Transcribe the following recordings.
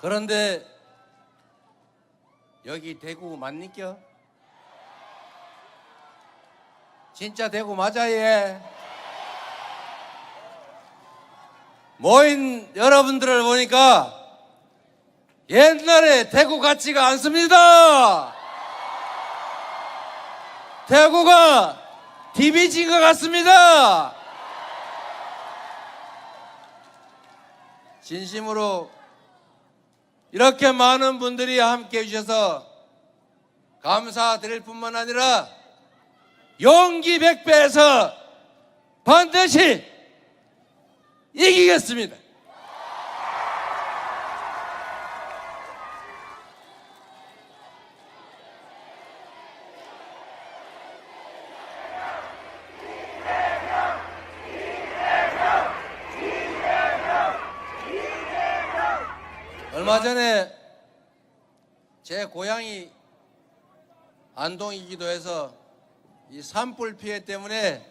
그런데 여기 대구 맞니껴? 진짜 대구 맞아 얘? 모인 여러분들을 보니까 옛날에 대구 같지가 않습니다. 대구가 DB진 것 같습니다. 진심으로 이렇게 많은 분들이 함께해 주셔서 감사드릴 뿐만 아니라 용기 100배에서 반드시 이기겠습니다. 얼마 전에 제 고향이 안동이기도 해서 이 산불 피해 때문에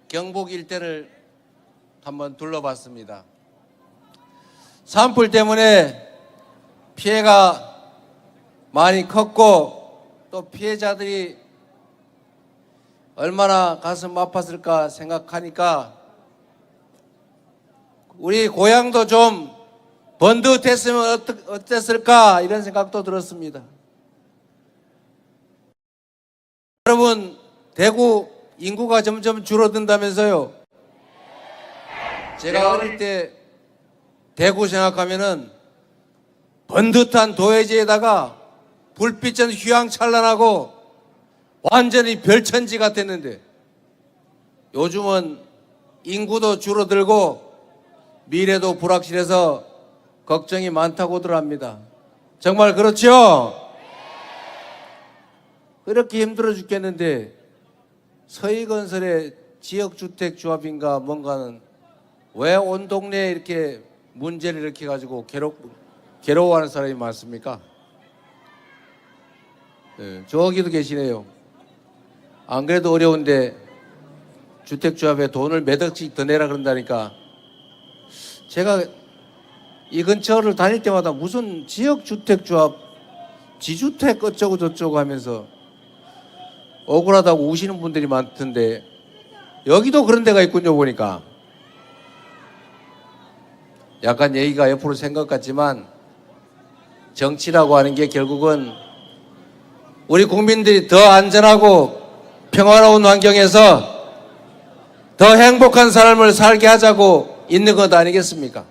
경북 일대를 한번 둘러봤습니다. 산불 때문에 피해가 많이 컸고 또 피해자들이 얼마나 가슴 아팠을까 생각하니까 우리 고향도 좀 번듯했으면 어땠을까 이런 생각도 들었습니다. 여러분, 대구 인구가 점점 줄어든다면서요. 제가 어릴 때 대구 생각하면은 번듯한 도회지에다가 불빛은 휘황찬란하고 완전히 별천지 같았는데 요즘은 인구도 줄어들고 미래도 불확실해서 걱정이 많다고들 합니다. 정말 그렇죠? 그렇게 힘들어 죽겠는데 서희건설의 지역주택조합인가 뭔가는 왜 온 동네에 이렇게 문제를 일으켜가지고 괴로워하는 사람이 많습니까? 네, 저기도 계시네요. 안 그래도 어려운데 주택조합에 돈을 몇 억씩 더 내라 그런다니까 제가 이 근처를 다닐 때마다 무슨 지역주택조합 지주택 어쩌고 저쩌고 하면서 억울하다고 우시는 분들이 많던데 여기도 그런 데가 있군요 보니까. 약간 얘기가 옆으로 생각 같지만 정치라고 하는 게 결국은 우리 국민들이 더 안전하고 평화로운 환경에서 더 행복한 삶을 살게 하자고 있는 것 아니겠습니까?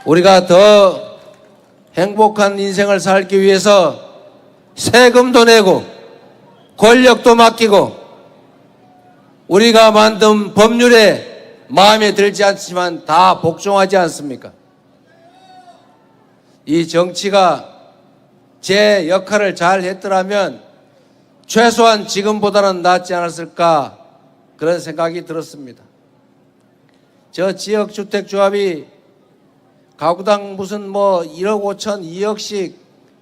우리가 더 행복한 인생을 살기 위해서 세금도 내고 권력도 맡기고 우리가 만든 법률에 마음에 들지 않지만 다 복종하지 않습니까? 이 정치가 제 역할을 잘 했더라면 최소한 지금보다는 낫지 않았을까 그런 생각이 들었습니다. 저 지역주택조합이 가구당 무슨 뭐 1억 5천, 2억씩,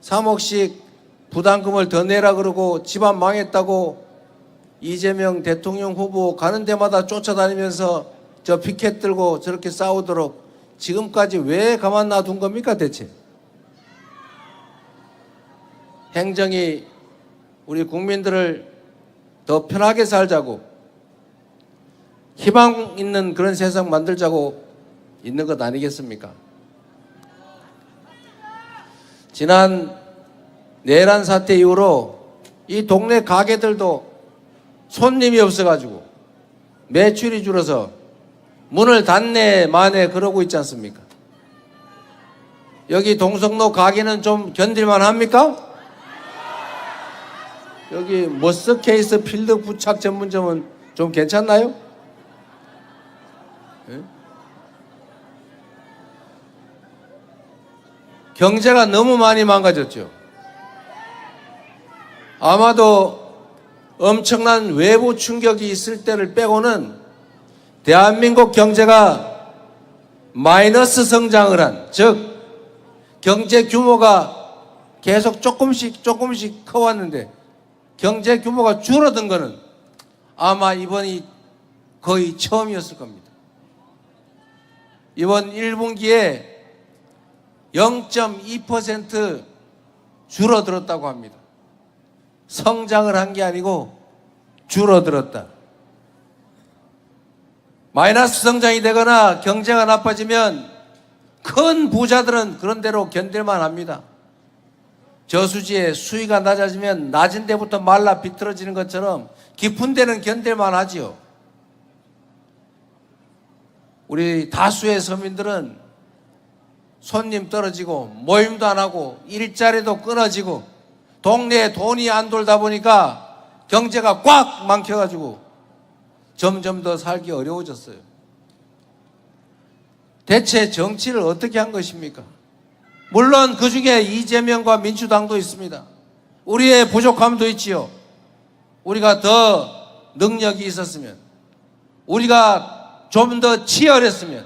3억씩 부담금을 더 내라 그러고 집안 망했다고 이재명 대통령 후보 가는 데마다 쫓아다니면서 저 피켓 들고 저렇게 싸우도록 지금까지 왜 가만 놔둔 겁니까 대체? 행정이 우리 국민들을 더 편하게 살자고 희망 있는 그런 세상 만들자고 있는 것 아니겠습니까? 지난 내란 사태 이후로 이 동네 가게들도 손님이 없어가지고 매출이 줄어서 문을 닫네 마네 그러고 있지 않습니까? 여기 동성로 가게는 좀 견딜만 합니까? 여기 머스케이스 필드 부착 전문점은 좀 괜찮나요? 네? 경제가 너무 많이 망가졌죠. 아마도 엄청난 외부 충격이 있을 때를 빼고는 대한민국 경제가 마이너스 성장을 한, 즉 경제 규모가 계속 조금씩 커왔는데 경제 규모가 줄어든 거는 아마 이번이 거의 처음이었을 겁니다. 이번 1분기에 0.2% 줄어들었다고 합니다. 성장을 한 게 아니고 줄어들었다. 마이너스 성장이 되거나 경제가 나빠지면 큰 부자들은 그런 대로 견딜만 합니다. 저수지에 수위가 낮아지면 낮은 데부터 말라 비틀어지는 것처럼 깊은 데는 견딜만 하지요. 우리 다수의 서민들은 손님 떨어지고 모임도 안 하고 일자리도 끊어지고 동네에 돈이 안 돌다 보니까 경제가 꽉 막혀가지고 점점 더 살기 어려워졌어요. 대체 정치를 어떻게 한 것입니까? 물론 그 중에 이재명과 민주당도 있습니다. 우리의 부족함도 있지요. 우리가 더 능력이 있었으면, 우리가 좀 더 치열했으면,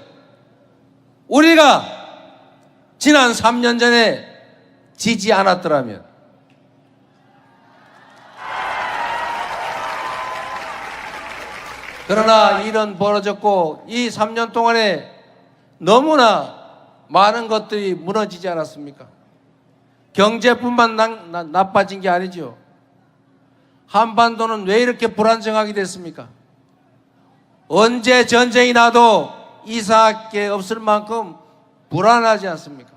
우리가 지난 3년 전에 지지 않았더라면, 그러나 일은 벌어졌고 이 3년 동안에 너무나 많은 것들이 무너지지 않았습니까? 경제뿐만 나빠진 게 아니죠. 한반도는 왜 이렇게 불안정하게 됐습니까? 언제 전쟁이 나도 이상할 게 없을 만큼 불안하지 않습니까?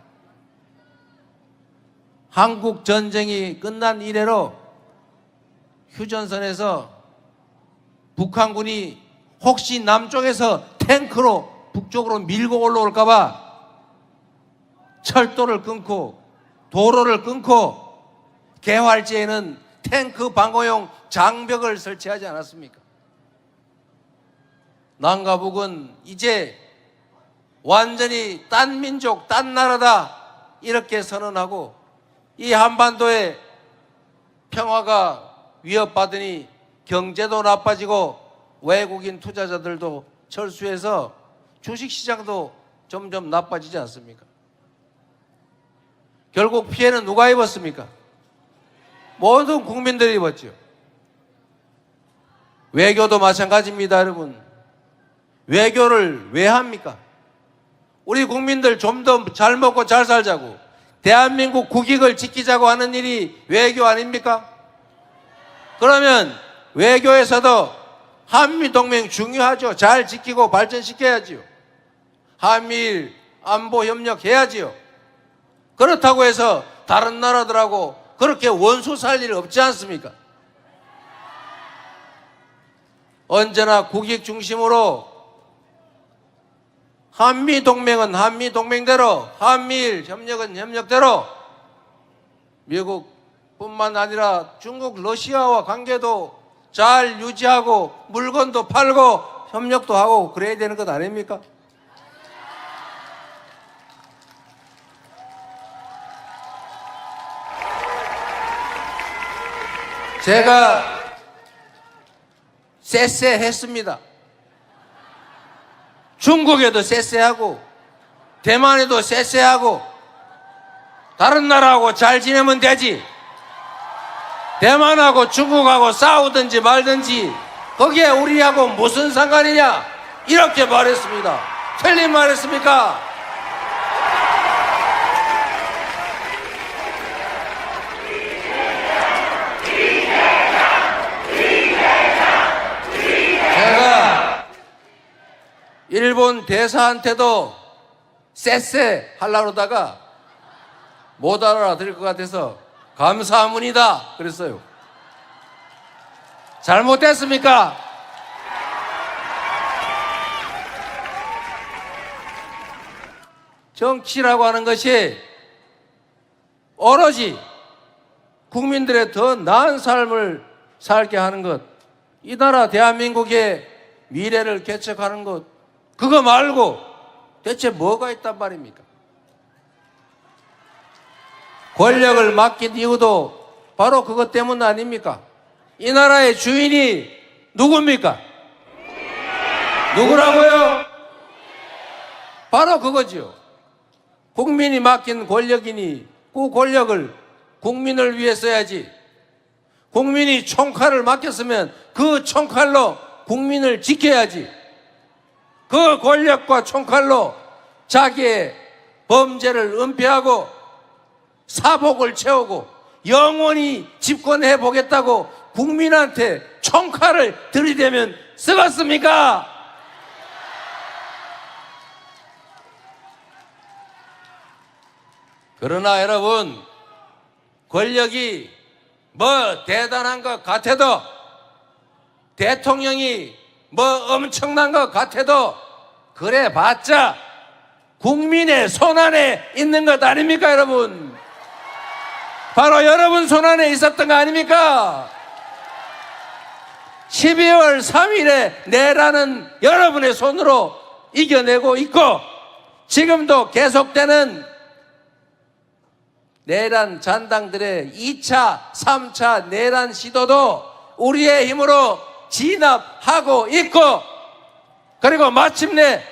한국 전쟁이 끝난 이래로 휴전선에서 북한군이 혹시 남쪽에서 탱크로 북쪽으로 밀고 올라올까봐 철도를 끊고 도로를 끊고 개활지에는 탱크 방어용 장벽을 설치하지 않았습니까? 남과 북은 이제 완전히 딴 민족, 딴 나라다 이렇게 선언하고 이 한반도의 평화가 위협받으니 경제도 나빠지고 외국인 투자자들도 철수해서 주식시장도 점점 나빠지지 않습니까? 결국 피해는 누가 입었습니까? 모든 국민들이 입었죠. 외교도 마찬가지입니다, 여러분. 외교를 왜 합니까? 우리 국민들 좀 더 잘 먹고 잘 살자고, 대한민국 국익을 지키자고 하는 일이 외교 아닙니까? 그러면 외교에서도 한미동맹 중요하죠. 잘 지키고 발전시켜야지요. 한미일 안보협력 해야지요. 그렇다고 해서 다른 나라들하고 그렇게 원수 살 일 없지 않습니까? 언제나 국익 중심으로 한미동맹은 한미동맹대로, 한미일 협력은 협력대로, 미국뿐만 아니라 중국, 러시아와 관계도 잘 유지하고 물건도 팔고 협력도 하고 그래야 되는 것 아닙니까? 제가 쎄쎄했습니다. 중국에도 쎄쎄하고 대만에도 쎄쎄하고 다른 나라하고 잘 지내면 되지, 대만하고 중국하고 싸우든지 말든지 거기에 우리하고 무슨 상관이냐 이렇게 말했습니다. 틀린 말 했습니까? 제가 일본 대사한테도 쎄쎄 하려고 그러다가 못 알아들을 것 같아서 감사합니다 그랬어요. 잘못됐습니까? 정치라고 하는 것이 오로지 국민들의 더 나은 삶을 살게 하는 것, 이 나라 대한민국의 미래를 개척하는 것, 그거 말고 대체 뭐가 있단 말입니까? 권력을 맡긴 이유도 바로 그것 때문 아닙니까? 이 나라의 주인이 누굽니까? 누구라고요? 바로 그거죠. 국민이 맡긴 권력이니 그 권력을 국민을 위해 써야지. 국민이 총칼을 맡겼으면 그 총칼로 국민을 지켜야지. 그 권력과 총칼로 자기의 범죄를 은폐하고 사복을 채우고 영원히 집권해 보겠다고 국민한테 총칼을 들이대면 쓰겠습니까? 그러나 여러분, 권력이 뭐 대단한 것 같아도, 대통령이 뭐 엄청난 것 같아도 그래 봤자 국민의 손안에 있는 것 아닙니까 여러분? 바로 여러분 손안에 있었던 거 아닙니까? 12월 3일에 내라는 여러분의 손으로 이겨내고 있고, 지금도 계속되는 내란 잔당들의 2차, 3차 내란 시도도 우리의 힘으로 진압하고 있고, 그리고 마침내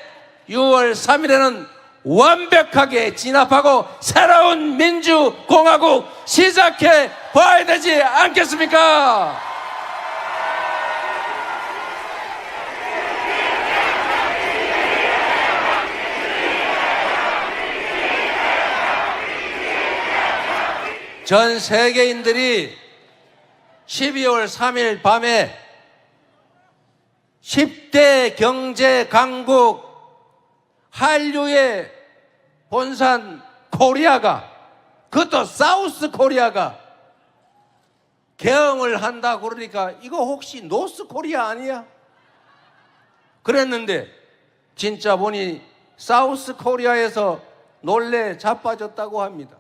6월 3일에는 완벽하게 진압하고 새로운 민주공화국 시작해 봐야 되지 않겠습니까? 전 세계인들이 12월 3일 밤에 10대 경제 강국 한류의 본산 코리아가, 그것도 사우스 코리아가 개항을 한다 그러니까 이거 혹시 노스 코리아 아니야? 그랬는데 진짜 보니 사우스 코리아에서 놀래 자빠졌다고 합니다.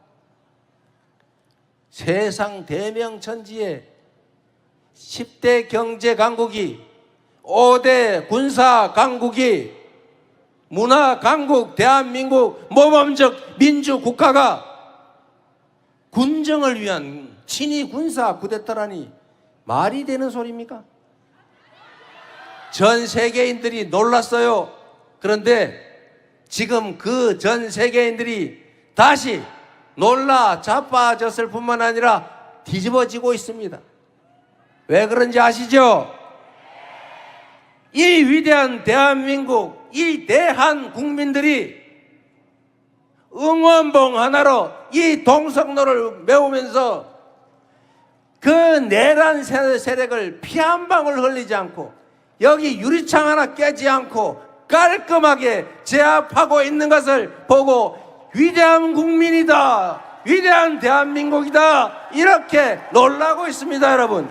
세상 대명천지에 10대 경제 강국이, 5대 군사 강국이, 문화 강국 대한민국 모범적 민주국가가 군정을 위한 친위 군사 쿠데타라니 말이 되는 소리입니까? 전 세계인들이 놀랐어요. 그런데 지금 그 전 세계인들이 다시 놀라 자빠졌을 뿐만 아니라 뒤집어지고 있습니다. 왜 그런지 아시죠? 이 위대한 대한민국, 이 대한 국민들이 응원봉 하나로 이 동성로를 메우면서 그 내란 세력을 피 한 방울 흘리지 않고, 여기 유리창 하나 깨지 않고 깔끔하게 제압하고 있는 것을 보고 위대한 국민이다, 위대한 대한민국이다, 이렇게 놀라고 있습니다. 여러분,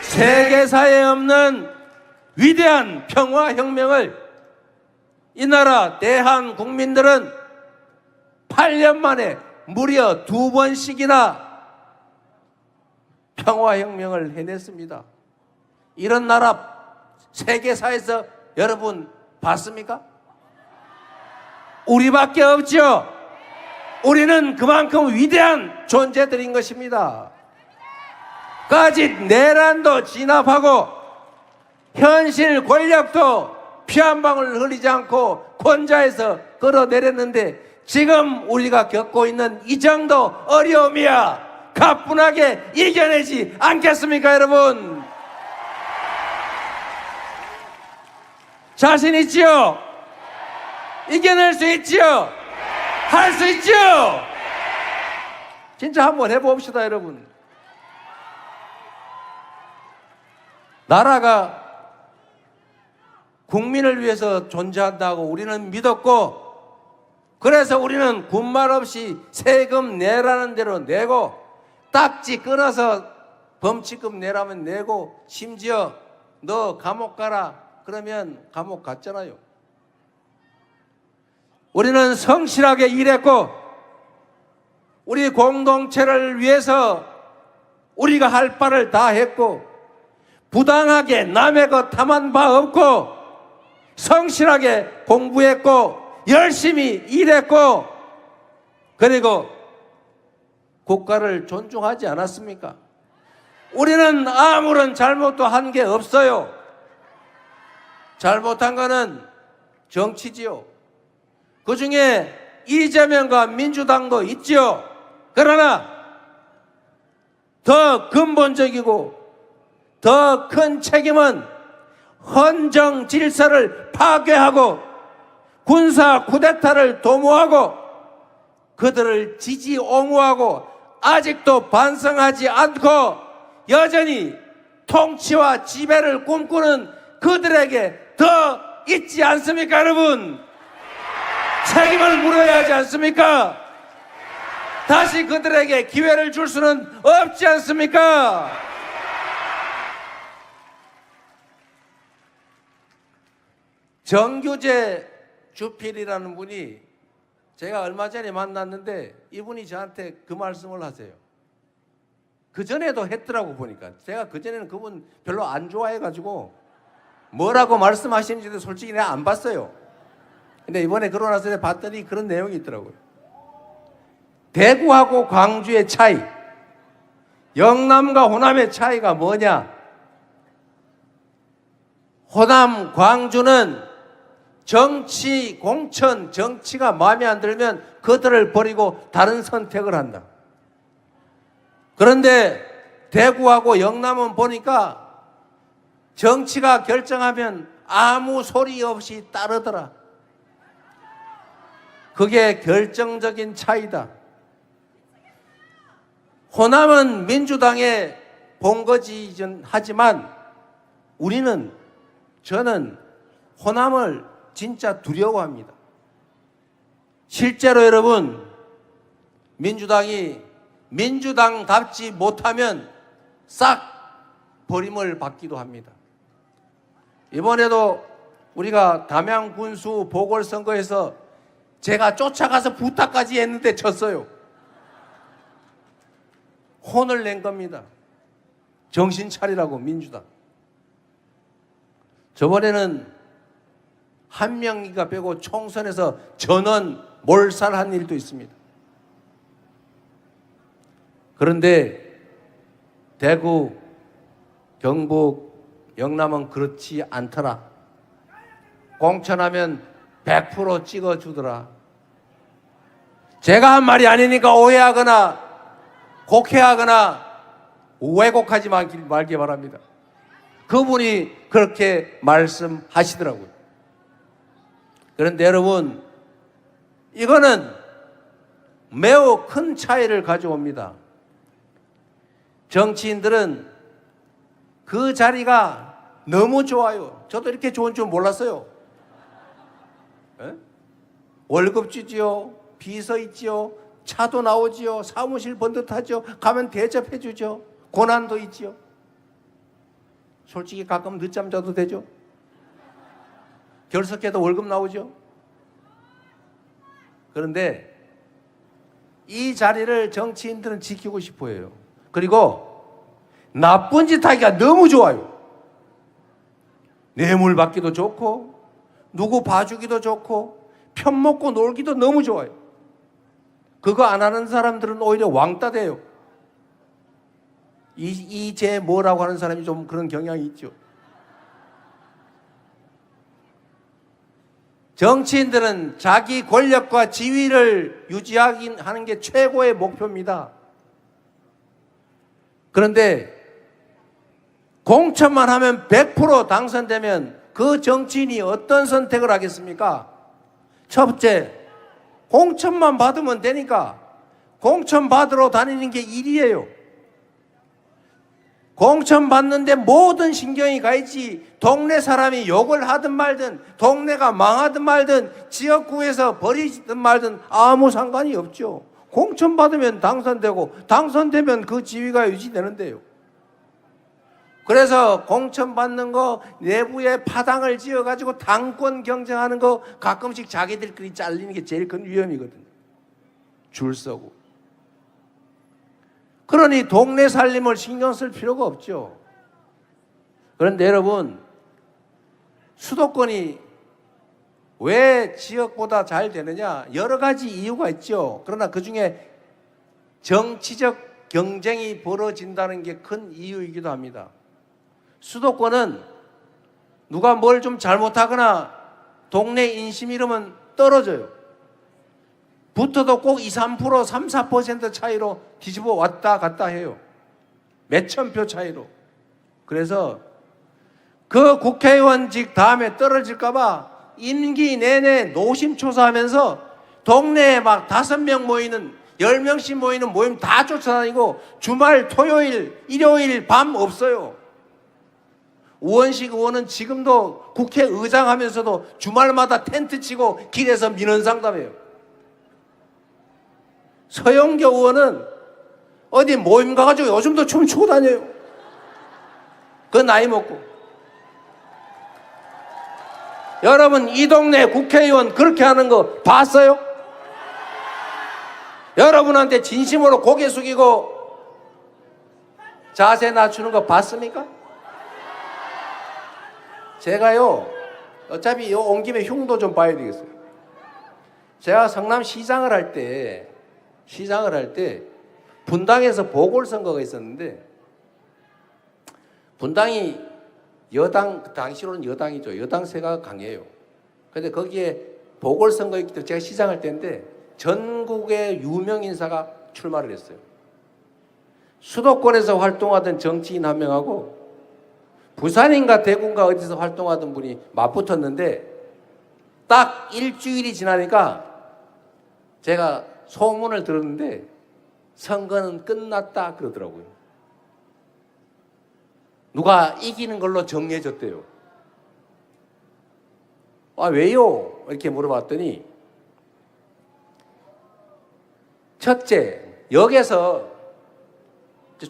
세계사에 없는 위대한 평화혁명을 이 나라 대한 국민들은 8년 만에 무려 2번씩이나 평화혁명을 해냈습니다. 이런 나라 세계사에서 여러분 봤습니까? 우리밖에 없죠. 우리는 그만큼 위대한 존재들인 것입니다. 까짓 내란도 진압하고 현실 권력도 피 한 방울 흘리지 않고 권좌에서 끌어내렸는데, 지금 우리가 겪고 있는 이 정도 어려움이야 가뿐하게 이겨내지 않겠습니까 여러분? 자신 있지요? 이겨낼 수 있지요? 할 수 있지요? 진짜 한번 해봅시다 여러분. 나라가 국민을 위해서 존재한다고 우리는 믿었고, 그래서 우리는 군말 없이 세금 내라는 대로 내고, 딱지 끊어서 범칙금 내라면 내고, 심지어 너 감옥 가라 그러면 감옥 갔잖아요. 우리는 성실하게 일했고, 우리 공동체를 위해서 우리가 할 바를 다 했고, 부당하게 남의 것 탐한 바 없고, 성실하게 공부했고, 열심히 일했고, 그리고 국가를 존중하지 않았습니까? 우리는 아무런 잘못도 한 게 없어요. 잘못한 거는 정치지요. 그 중에 이재명과 민주당도 있지요. 그러나 더 근본적이고 더 큰 책임은 헌정 질서를 파괴하고 군사 쿠데타를 도모하고 그들을 지지 옹호하고 아직도 반성하지 않고 여전히 통치와 지배를 꿈꾸는 그들에게 더 있지 않습니까, 여러분? 책임을 물어야 하지 않습니까? 다시 그들에게 기회를 줄 수는 없지 않습니까? 정규재 주필이라는 분이 제가 얼마 전에 만났는데 이분이 저한테 그 말씀을 하세요. 그전에도 했더라고 보니까. 제가 그전에는 그분 별로 안 좋아해가지고 뭐라고 말씀하시는지도 솔직히 내가 안 봤어요. 근데 이번에 그러고 나서 봤더니 그런 내용이 있더라고요. 대구하고 광주의 차이, 영남과 호남의 차이가 뭐냐? 호남, 광주는 정치, 공천, 정치가 마음에 안 들면 그들을 버리고 다른 선택을 한다. 그런데 대구하고 영남은 보니까 정치가 결정하면 아무 소리 없이 따르더라. 그게 결정적인 차이다. 호남은 민주당의 본거지이긴 하지만 저는 호남을 진짜 두려워합니다. 실제로 여러분, 민주당이 민주당답지 못하면 싹 버림을 받기도 합니다. 이번에도 우리가 담양 군수 보궐선거에서 제가 쫓아가서 부탁까지 했는데 졌어요. 혼을 낸 겁니다. 정신 차리라고 민주당. 저번에는 한 명이가 빼고 총선에서 전원 몰살한 일도 있습니다. 그런데 대구, 경북, 영남은 그렇지 않더라. 공천하면 100% 찍어주더라. 제가 한 말이 아니니까 오해하거나 곡해하거나 왜곡하지 말기 바랍니다. 그분이 그렇게 말씀하시더라고요. 그런데 여러분, 이거는 매우 큰 차이를 가져옵니다. 정치인들은 그 자리가 너무 좋아요. 저도 이렇게 좋은 줄 몰랐어요. 에? 월급 주지요, 비서 있지요, 차도 나오지요, 사무실 번듯하죠, 가면 대접해 주죠, 고난도 있지요. 솔직히 가끔 늦잠 자도 되죠. 결석해도 월급 나오죠. 그런데 이 자리를 정치인들은 지키고 싶어 해요. 그리고 나쁜 짓 하기가 너무 좋아요. 뇌물 받기도 좋고 누구 봐주기도 좋고 편먹고 놀기도 너무 좋아요. 그거 안 하는 사람들은 오히려 왕따 돼요. 이제 뭐라고 하는 사람이 좀 그런 경향이 있죠. 정치인들은 자기 권력과 지위를 유지하는 게 최고의 목표입니다. 그런데 공천만 하면 100% 당선되면 그 정치인이 어떤 선택을 하겠습니까? 첫째, 공천만 받으면 되니까 공천 받으러 다니는 게 일이에요. 공천 받는데 모든 신경이 가 있지. 동네 사람이 욕을 하든 말든, 동네가 망하든 말든, 지역구에서 버리든 말든 아무 상관이 없죠. 공천 받으면 당선되고 당선되면 그 지위가 유지되는데요. 그래서 공천 받는 거 내부에 파당을 지어가지고 당권 경쟁하는 거 가끔씩 자기들끼리 잘리는 게 제일 큰 위험이거든요. 줄 서고. 그러니 동네 살림을 신경 쓸 필요가 없죠. 그런데 여러분, 수도권이 왜 지역보다 잘 되느냐? 여러 가지 이유가 있죠. 그러나 그 중에 정치적 경쟁이 벌어진다는 게 큰 이유이기도 합니다. 수도권은 누가 뭘 좀 잘못하거나 동네 인심 이러면 떨어져요. 붙어도 꼭 2, 3%, 3, 4% 차이로 뒤집어 왔다 갔다 해요. 몇천 표 차이로. 그래서 그 국회의원직 다음에 떨어질까봐 임기 내내 노심초사하면서 동네에 막 5명 모이는 10명씩 모이는 모임 다 쫓아다니고 주말 토요일 일요일 밤 없어요. 우원식 의원은 지금도 국회의장 하면서도 주말마다 텐트 치고 길에서 민원 상담해요. 서영교 의원은 어디 모임 가가지고 요즘도 춤추고 다녀요. 그 나이 먹고. 여러분 이 동네 국회의원 그렇게 하는 거 봤어요? 여러분한테 진심으로 고개 숙이고 자세 낮추는 거 봤습니까? 제가요 어차피 온 김에 흉도 좀 봐야 되겠어요. 제가 성남시장을 할 때 분당에서 보궐선거가 있었는데 분당이 여당, 그 당시로는 여당이죠. 여당세가 강해요. 근데 거기에 보궐선거 있기 때문에 제가 시장할 때인데 전국의 유명 인사가 출마를 했어요. 수도권에서 활동하던 정치인 한 명하고 부산인가 대구인가 어디서 활동하던 분이 맞붙었는데 딱 일주일이 지나니까 제가 소문을 들었는데 선거는 끝났다 그러더라고요. 누가 이기는 걸로 정해졌대요. 아, 왜요? 이렇게 물어봤더니 첫째, 역에서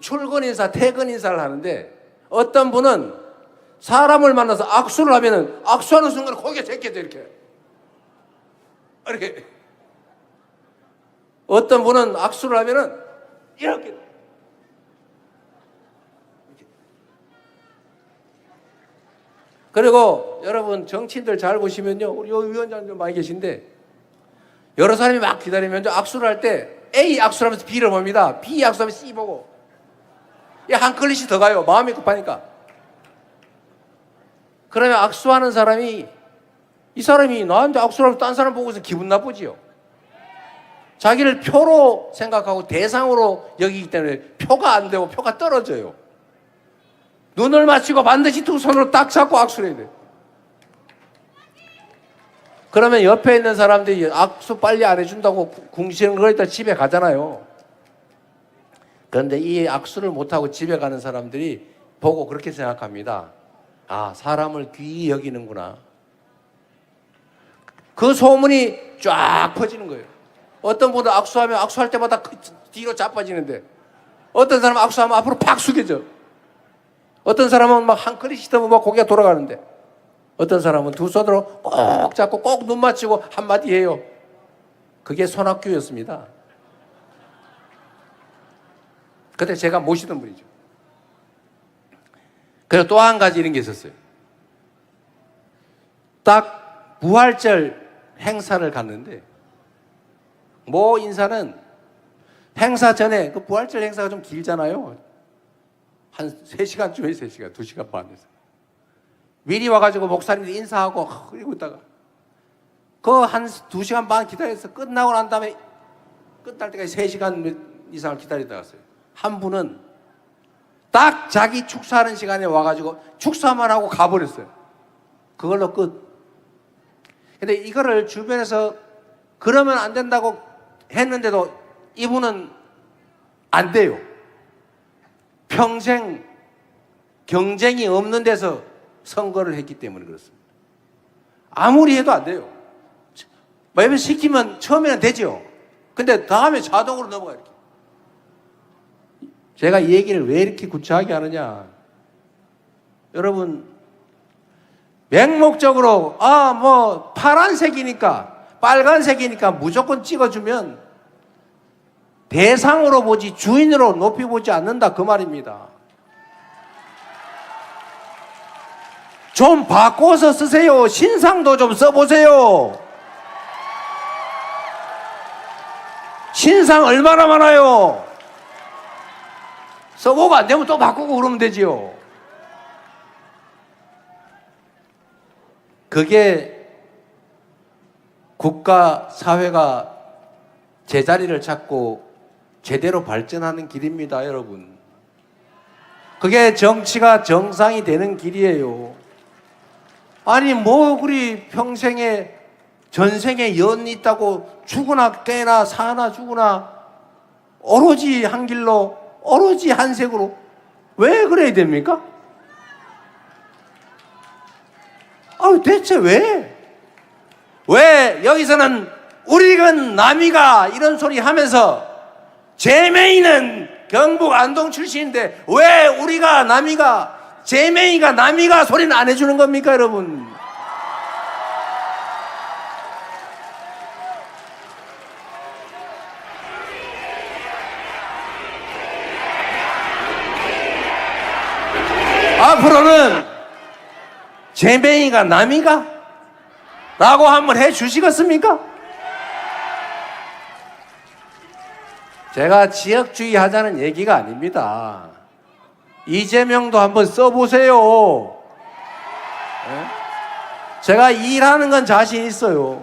출근 인사, 퇴근 인사를 하는데 어떤 분은 사람을 만나서 악수를 하면은 악수하는 순간 고개가 제껴져 이렇게. 어떤 분은 악수를 하면은 이렇게. 그리고 여러분 정치인들 잘 보시면요. 우리 위원장들 많이 계신데 여러 사람이 막 기다리면 악수를 할 때 A 악수를 하면서 B를 봅니다. B 악수하면서 C 보고. 한 클릿이 더 가요. 마음이 급하니까. 그러면 악수하는 사람이 이 사람이 나한테 악수를 하면서 딴 사람 보고서 기분 나쁘지요. 자기를 표로 생각하고 대상으로 여기기 때문에 표가 안 되고 표가 떨어져요. 눈을 맞추고 반드시 두 손으로 딱 잡고 악수를 해야 돼요. 그러면 옆에 있는 사람들이 악수 빨리 안 해준다고 궁시렁거리다 집에 가잖아요. 그런데 이 악수를 못하고 집에 가는 사람들이 보고 그렇게 생각합니다. 아, 사람을 귀히 여기는구나. 그 소문이 쫙 퍼지는 거예요. 어떤 분은 악수하면 악수할 때마다 뒤로 자빠지는데 어떤 사람은 악수하면 앞으로 팍 숙여져. 어떤 사람은 막 한 클릿이 더면 막 고개가 돌아가는데 어떤 사람은 두 손으로 꼭 잡고 꼭 눈 맞추고 한마디 해요. 그게 손학규였습니다. 그때 제가 모시던 분이죠. 그리고 또 한 가지 이런 게 있었어요. 딱 부활절 행사를 갔는데 모 인사는 행사 전에 그 부활절 행사가 좀 길잖아요. 한 3시간쯤 해요. 3시간, 2시간 반에서. 미리 와가지고 목사님들 인사하고 그러고 있다가 그 한 2시간 반 기다려서 끝나고 난 다음에 끝날 때까지 3시간 이상을 기다리다 갔어요. 한 분은 딱 자기 축사하는 시간에 와가지고 축사만 하고 가버렸어요. 그걸로 끝. 근데 이거를 주변에서 그러면 안 된다고 했는데도 이분은 안 돼요. 평생 경쟁이 없는 데서 선거를 했기 때문에 그렇습니다. 아무리 해도 안 돼요. 매번 시키면 처음에는 되죠. 근데 다음에 자동으로 넘어가요. 이렇게. 제가 이 얘기를 왜 이렇게 구차하게 하느냐. 여러분, 맹목적으로, 파란색이니까, 빨간색이니까 무조건 찍어주면 대상으로 보지 주인으로 높이 보지 않는다. 그 말입니다. 좀 바꿔서 쓰세요. 신상도 좀 써보세요. 신상 얼마나 많아요. 써보고 안 되면 또 바꾸고 그러면 되지요. 그게 국가, 사회가 제자리를 찾고 제대로 발전하는 길입니다, 여러분. 그게 정치가 정상이 되는 길이에요. 아니 뭐 그리 평생에 전생에 연 있다고 죽으나 깨나 사나 죽으나 오로지 한 길로 오로지 한 색으로 왜 그래야 됩니까? 대체 왜? 왜 여기서는 우리가 남이가 이런 소리 하면서 제명이는 경북 안동 출신인데 왜 우리가 남이가 제명이가 남이가 소리는 안 해주는 겁니까 여러분? 앞으로는 제명이가 남이가? 라고 한번 해 주시겠습니까? 제가 지역주의 하자는 얘기가 아닙니다. 이재명도 한번 써보세요. 네? 제가 일하는 건 자신 있어요.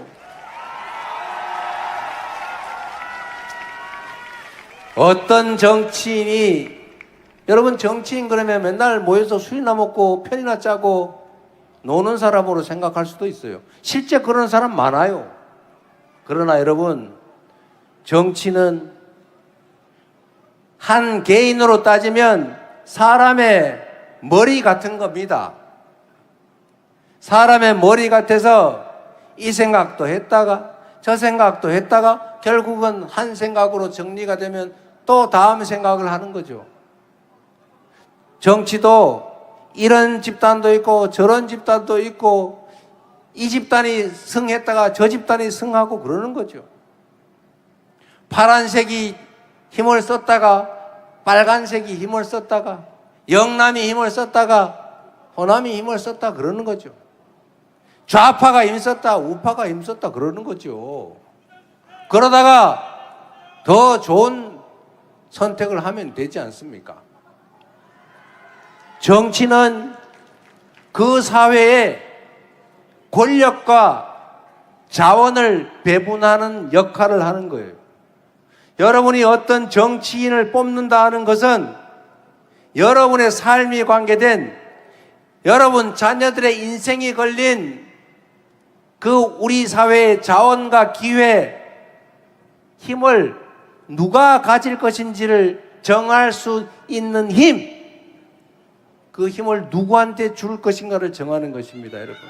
어떤 정치인이 여러분 정치인 그러면 맨날 모여서 술이나 먹고 편이나 짜고 노는 사람으로 생각할 수도 있어요. 실제 그런 사람 많아요. 그러나 여러분 정치는 한 개인으로 따지면 사람의 머리 같은 겁니다. 사람의 머리 같아서 이 생각도 했다가 저 생각도 했다가 결국은 한 생각으로 정리가 되면 또 다음 생각을 하는 거죠. 정치도 이런 집단도 있고 저런 집단도 있고 이 집단이 승했다가 저 집단이 승하고 그러는 거죠. 파란색이 힘을 썼다가 빨간색이 힘을 썼다가 영남이 힘을 썼다가 호남이 힘을 썼다 그러는 거죠. 좌파가 힘썼다 우파가 힘썼다 그러는 거죠. 그러다가 더 좋은 선택을 하면 되지 않습니까? 정치는 그 사회에 권력과 자원을 배분하는 역할을 하는 거예요. 여러분이 어떤 정치인을 뽑는다 하는 것은 여러분의 삶이 관계된 여러분 자녀들의 인생이 걸린 그 우리 사회의 자원과 기회, 힘을 누가 가질 것인지를 정할 수 있는 힘, 그 힘을 누구한테 줄 것인가를 정하는 것입니다, 여러분.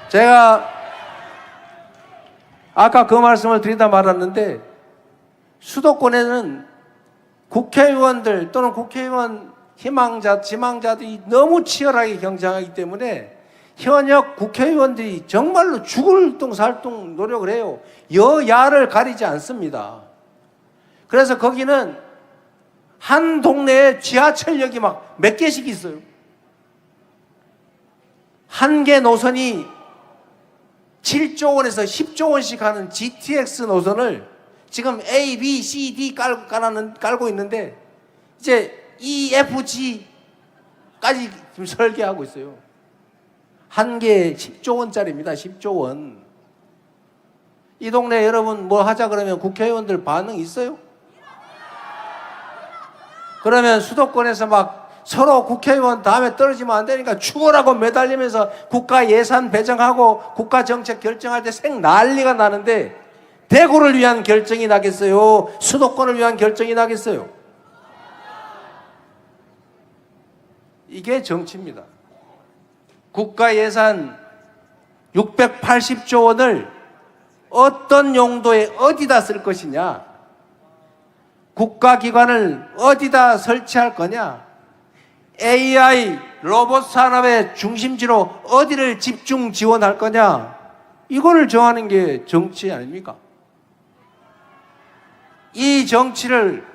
제가 아까 그 말씀을 드리다 말았는데 수도권에는 국회의원들 또는 국회의원 희망자, 지망자들이 너무 치열하게 경쟁하기 때문에 현역 국회의원들이 정말로 죽을 둥 살 둥 노력을 해요. 여야를 가리지 않습니다. 그래서 거기는 한 동네에 지하철역이 막 몇 개씩 있어요. 한 개 노선이 7조 원에서 10조 원씩 하는 GTX 노선을 지금 A, B, C, D 깔고 있는데 이제 E, F, G까지 지금 설계하고 있어요. 한 개에 10조 원짜리입니다. 10조 원. 이 동네 여러분 뭐 하자 그러면 국회의원들 반응 있어요? 그러면 수도권에서 막 서로 국회의원 다음에 떨어지면 안 되니까 죽어라고 매달리면서 국가 예산 배정하고 국가 정책 결정할 때 생 난리가 나는데 대구를 위한 결정이 나겠어요? 수도권을 위한 결정이 나겠어요? 이게 정치입니다. 국가 예산 680조 원을 어떤 용도에 어디다 쓸 것이냐, 국가기관을 어디다 설치할 거냐, AI 로봇 산업의 중심지로 어디를 집중 지원할 거냐, 이거를 정하는 게 정치 아닙니까? 이 정치를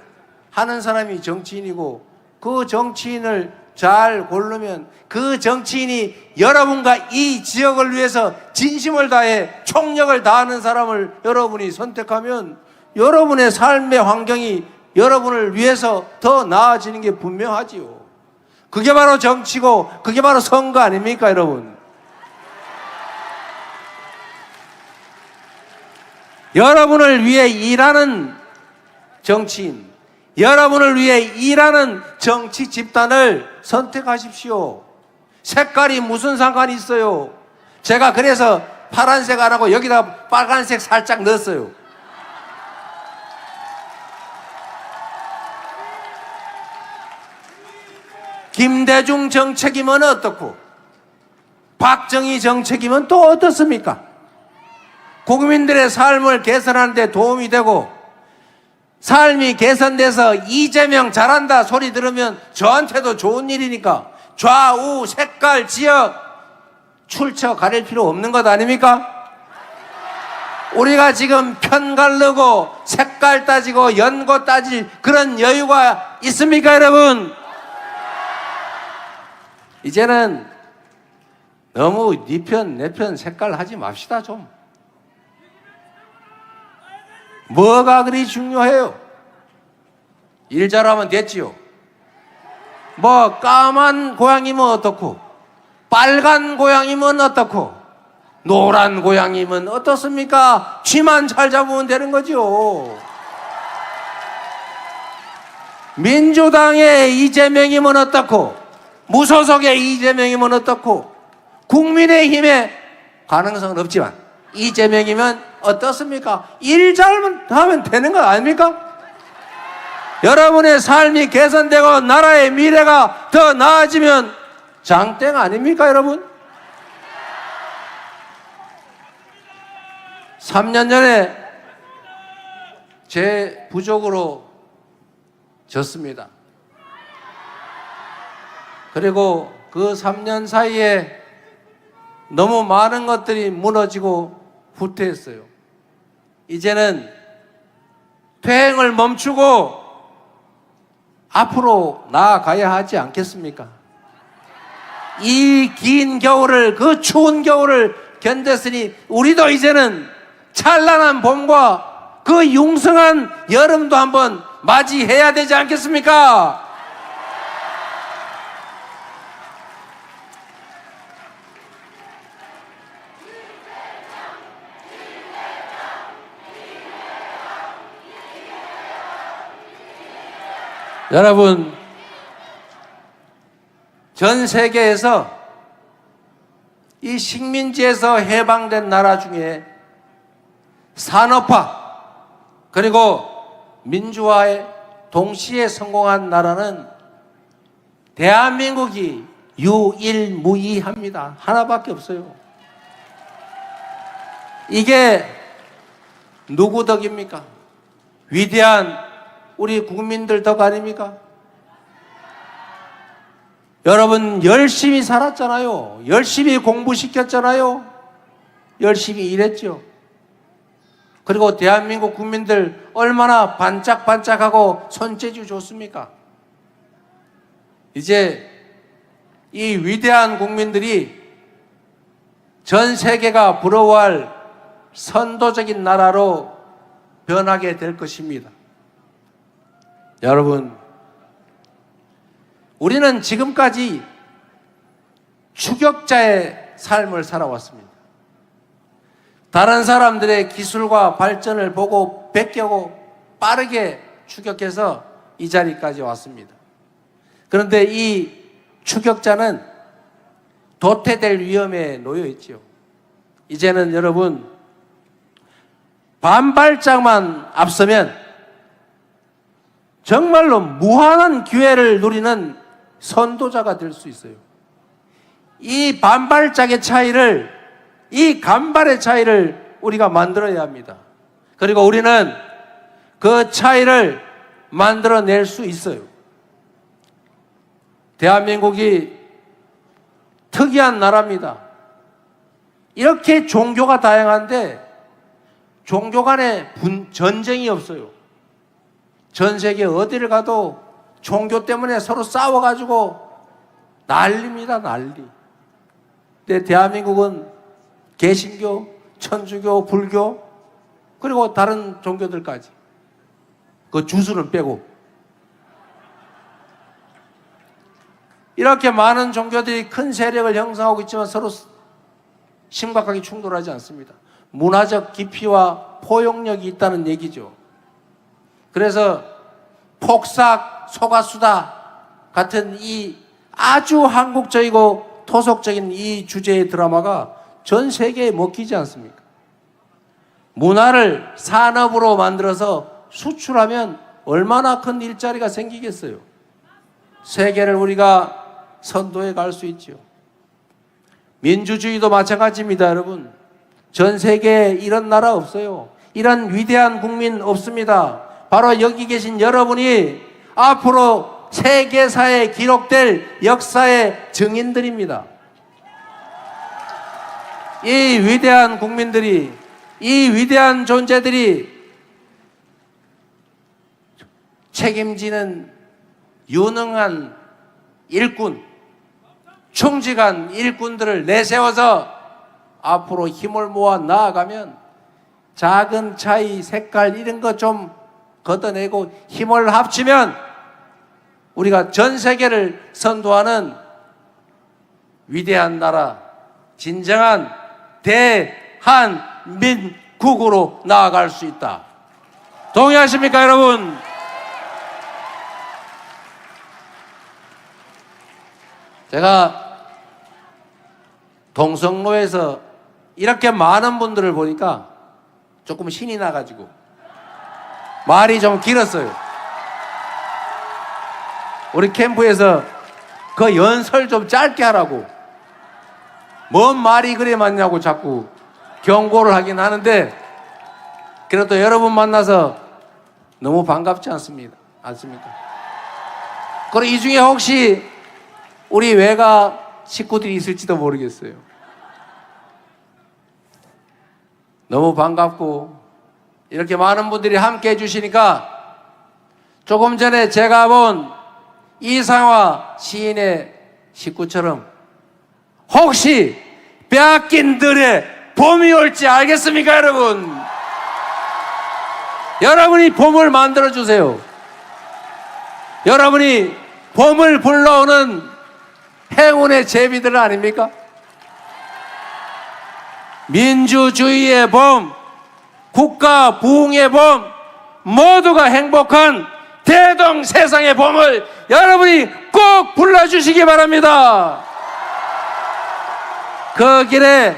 하는 사람이 정치인이고 그 정치인을 잘 고르면 그 정치인이 여러분과 이 지역을 위해서 진심을 다해 총력을 다하는 사람을 여러분이 선택하면 여러분의 삶의 환경이 여러분을 위해서 더 나아지는 게 분명하지요. 그게 바로 정치고 그게 바로 선거 아닙니까, 여러분? 여러분을 위해 일하는 정치인, 여러분을 위해 일하는 정치 집단을 선택하십시오. 색깔이 무슨 상관이 있어요? 제가 그래서 파란색 안 하고 여기다 빨간색 살짝 넣었어요. 김대중 정책이면 어떻고 박정희 정책이면 또 어떻습니까? 국민들의 삶을 개선하는 데 도움이 되고 삶이 개선돼서 이재명 잘한다 소리 들으면 저한테도 좋은 일이니까 좌우 색깔 지역 출처 가릴 필요 없는 것 아닙니까? 우리가 지금 편 가르고 색깔 따지고 연고 따질 그런 여유가 있습니까, 여러분? 이제는 너무 네 편, 내 편 색깔 하지 맙시다, 좀. 뭐가 그리 중요해요? 일 잘하면 됐지요. 뭐 까만 고양이면 어떻고 빨간 고양이면 어떻고 노란 고양이면 어떻습니까? 쥐만 잘 잡으면 되는 거죠. 민주당의 이재명이면 어떻고 무소속의 이재명이면 어떻고 국민의힘의 가능성은 없지만 이재명이면 어떻습니까? 일 잘하면 되는 거 아닙니까? 여러분의 삶이 개선되고 나라의 미래가 더 나아지면 장땡 아닙니까, 여러분? 3년 전에 제 부족으로 졌습니다. 그리고 그 3년 사이에 너무 많은 것들이 무너지고 후퇴했어요. 이제는 퇴행을 멈추고 앞으로 나아가야 하지 않겠습니까? 이 긴 겨울을, 그 추운 겨울을 견뎠으니 우리도 이제는 찬란한 봄과 그 융성한 여름도 한번 맞이해야 되지 않겠습니까? 여러분, 전 세계에서 이 식민지에서 해방된 나라 중에 산업화 그리고 민주화에 동시에 성공한 나라는 대한민국이 유일무이합니다. 하나밖에 없어요. 이게 누구 덕입니까? 위대한 우리 국민들 덕 아닙니까? 여러분 열심히 살았잖아요. 열심히 공부시켰잖아요. 열심히 일했죠. 그리고 대한민국 국민들 얼마나 반짝반짝하고 손재주 좋습니까? 이제 이 위대한 국민들이 전 세계가 부러워할 선도적인 나라로 변하게 될 것입니다. 여러분, 우리는 지금까지 추격자의 삶을 살아왔습니다. 다른 사람들의 기술과 발전을 보고 베껴고 빠르게 추격해서 이 자리까지 왔습니다. 그런데 이 추격자는 도태될 위험에 놓여 있죠. 이제는 여러분, 반발짝만 앞서면 정말로 무한한 기회를 누리는 선도자가 될 수 있어요. 이 반발짝의 차이를, 이 간발의 차이를 우리가 만들어야 합니다. 그리고 우리는 그 차이를 만들어낼 수 있어요. 대한민국이 특이한 나라입니다. 이렇게 종교가 다양한데 종교 간에 전쟁이 없어요. 전 세계 어디를 가도 종교 때문에 서로 싸워가지고 난리입니다, 난리. 근데 대한민국은 개신교, 천주교, 불교, 그리고 다른 종교들까지. 그 주수는 빼고. 이렇게 많은 종교들이 큰 세력을 형성하고 있지만 서로 심각하게 충돌하지 않습니다. 문화적 깊이와 포용력이 있다는 얘기죠. 그래서 폭삭 속았수다 같은 이 아주 한국적이고 토속적인 이 주제의 드라마가 전 세계에 먹히지 않습니까? 문화를 산업으로 만들어서 수출하면 얼마나 큰 일자리가 생기겠어요? 세계를 우리가 선도해 갈 수 있죠. 민주주의도 마찬가지입니다, 여러분. 전 세계에 이런 나라 없어요. 이런 위대한 국민 없습니다. 바로 여기 계신 여러분이 앞으로 세계사에 기록될 역사의 증인들입니다. 이 위대한 국민들이, 이 위대한 존재들이 책임지는 유능한 일꾼, 충직한 일꾼들을 내세워서 앞으로 힘을 모아 나아가면 작은 차이, 색깔 이런 거 좀 걷어내고 힘을 합치면 우리가 전 세계를 선도하는 위대한 나라, 진정한 대한민국으로 나아갈 수 있다. 동의하십니까, 여러분? 제가 동성로에서 이렇게 많은 분들을 보니까 조금 신이 나가지고 말이 좀 길었어요. 우리 캠프에서 그 연설 좀 짧게 하라고, 뭔 말이 그래 많냐고 자꾸 경고를 하긴 하는데, 그래도 여러분 만나서 너무 반갑지 않습니까? 그리고 이 중에 혹시 우리 외가 식구들이 있을지도 모르겠어요. 너무 반갑고 이렇게 많은 분들이 함께 해주시니까 조금 전에 제가 본 이상화 시인의 식구처럼 혹시 빼앗긴 들에 봄이 올지 알겠습니까, 여러분? 여러분이 봄을 만들어주세요. 여러분이 봄을 불러오는 행운의 제비들 아닙니까? 민주주의의 봄, 국가 부흥의 봄, 모두가 행복한 대동세상의 봄을 여러분이 꼭 불러주시기 바랍니다. 그 길에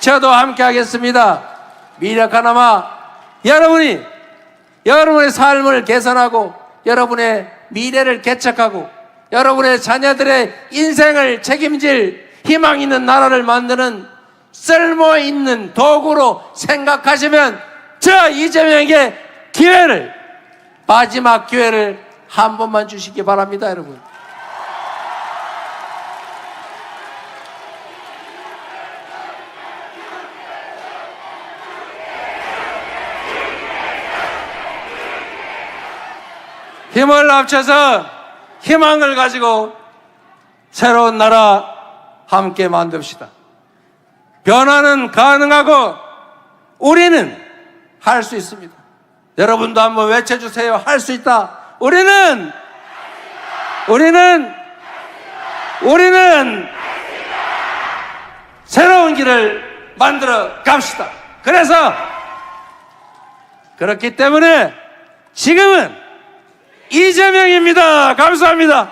저도 함께 하겠습니다. 미력 하나마 여러분이 여러분의 삶을 개선하고 여러분의 미래를 개척하고 여러분의 자녀들의 인생을 책임질 희망 있는 나라를 만드는 쓸모있는 도구로 생각하시면 저 이재명에게 기회를, 마지막 기회를 한 번만 주시기 바랍니다, 여러분. 힘을 합쳐서 희망을 가지고 새로운 나라 함께 만듭시다. 변화는 가능하고 우리는 할 수 있습니다. 여러분도 한번 외쳐주세요. 할 수 있다. 우리는 새로운 길을 만들어 갑시다. 그래서 그렇기 때문에 지금은 이재명입니다. 감사합니다.